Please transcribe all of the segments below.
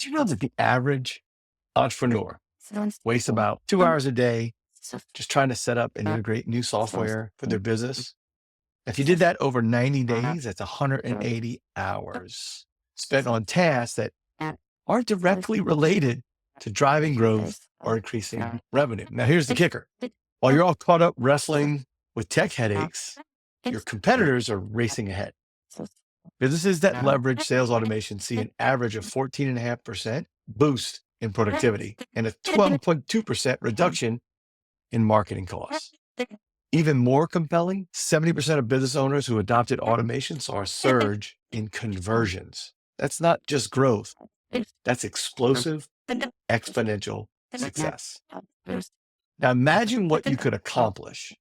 Did you know that the average entrepreneur wastes about 2 hours a day just trying to set up and integrate new software for their business? If you did that over 90 days, that's 180 hours spent on tasks that aren't directly related to driving growth or increasing revenue. Now, here's the kicker. While you're all caught up wrestling with tech headaches, your competitors are racing ahead. Businesses that leverage sales automation see an average of 14.5% boost in productivity and a 12.2% reduction in marketing costs. Even more compelling, 70% of business owners who adopted automation saw a surge in conversions. That's not just growth. That's explosive, exponential success. Now imagine what you could accomplish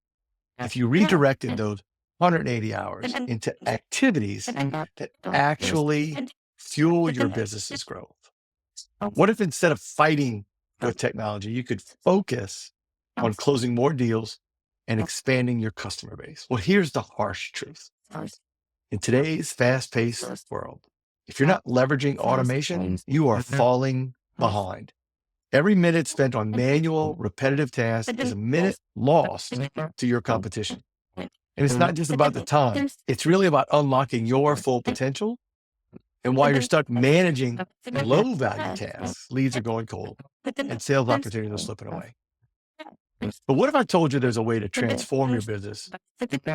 if you redirected those 180 hours into activities that actually fuel your business's growth. What if instead of fighting with technology, you could focus on closing more deals and expanding your customer base? Well, here's the harsh truth. In today's fast-paced world, if you're not leveraging automation, you are falling behind. Every minute spent on manual, repetitive tasks is a minute lost to your competition. And it's not just about the time. It's really about unlocking your full potential. And while you're stuck managing low-value tasks, leads are going cold and sales opportunities are slipping away. But what if I told you there's a way to transform your business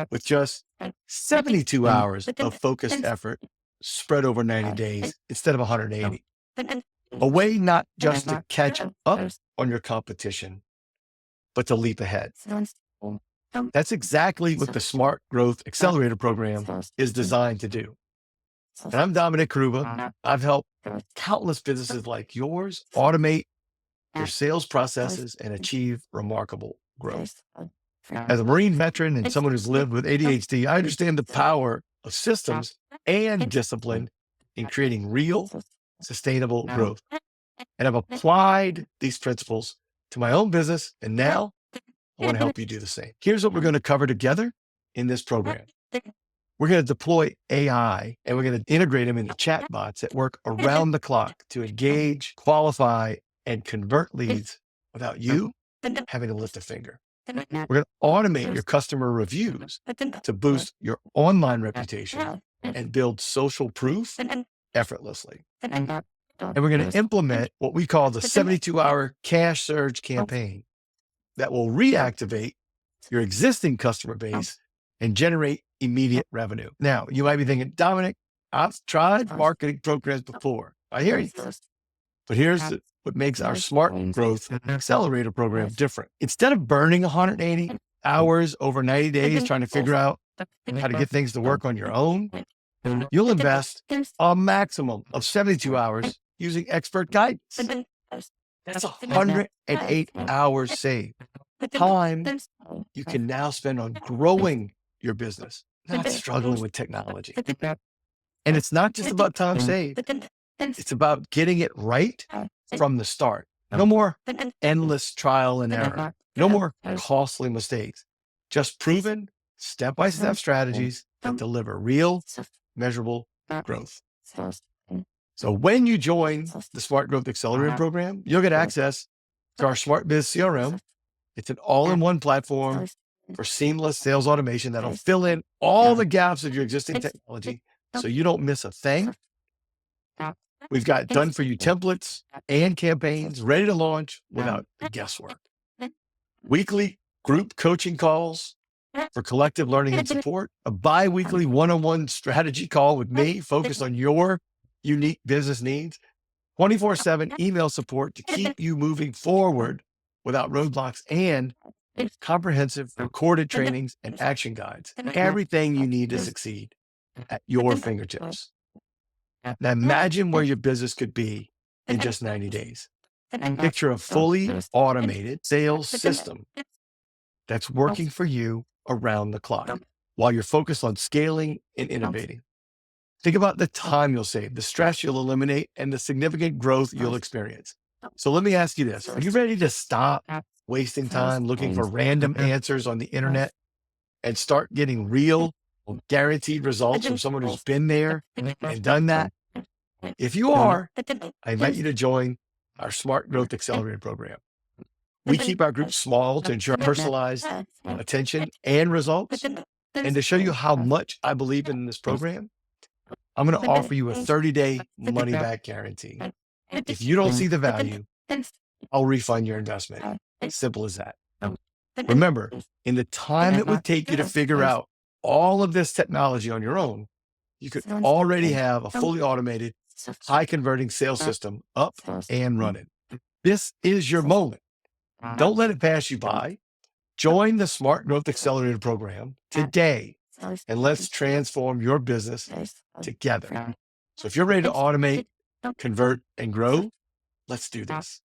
with just 72 hours of focused effort spread over 90 days instead of 180? A way not just to catch up on your competition, but to leap ahead. That's exactly what the Smart Growth Accelerator program is designed to do. And I'm Dominic Karuba. I've helped countless businesses like yours automate their sales processes and achieve remarkable growth. As a Marine veteran and someone who's lived with ADHD, I understand the power of systems and discipline in creating real, sustainable growth. And I've applied these principles to my own business, and now I want to help you do the same. Here's what we're going to cover together in this program. We're going to deploy AI, and we're going to integrate them into chatbots that work around the clock to engage, qualify, and convert leads without you having to lift a finger. We're going to automate your customer reviews to boost your online reputation and build social proof effortlessly. And we're going to implement what we call the 72-hour cash surge campaign that will reactivate your existing customer base and generate immediate revenue. Now, you might be thinking, Dominic, I've tried marketing programs before. I hear you. But here's what makes our Smart Growth Accelerator program different. Instead of burning 180 hours over 90 days trying to figure out how to get things to work on your own, you'll invest a maximum of 72 hours using expert guidance. That's 108 hours saved. Time you can now spend on growing your business, not struggling with technology. And it's not just about time saved. It's about getting it right from the start. No more endless trial and error. No more costly mistakes. Just proven step-by-step strategies that deliver real, measurable growth. So when you join the Smart Growth Accelerator program, you'll get access to our Smart Biz CRM. It's an all-in-one platform for seamless sales automation that'll fill in all the gaps of your existing technology so you don't miss a thing. We've got done-for-you templates and campaigns ready to launch without the guesswork. Weekly group coaching calls for collective learning and support, a bi-weekly one-on-one strategy call with me focused on your unique business needs, 24/7 email support to keep you moving forward without roadblocks, and comprehensive recorded trainings and action guides. Everything you need to succeed at your fingertips. Now imagine where your business could be in just 90 days. Picture a fully automated sales system that's working for you around the clock while you're focused on scaling and innovating. Think about the time you'll save, the stress you'll eliminate, and the significant growth you'll experience. So let me ask you this. Are you ready to stop wasting time looking for random answers on the internet and start getting real, guaranteed results from someone who's been there and done that? If you are, I invite you to join our Smart Growth Accelerator program. We keep our group small to ensure personalized attention and results. And to show you how much I believe in this program, I'm going to offer you a 30-day money-back guarantee. If you don't see the value, I'll refund your investment. Simple as that. Remember, in the time it would take you to figure out all of this technology on your own, you could already have a fully automated, high-converting sales system up and running. This is your moment. Don't let it pass you by. Join the Smart Growth Accelerator program today, and let's transform your business together. So if you're ready to automate, convert, and grow, let's do this.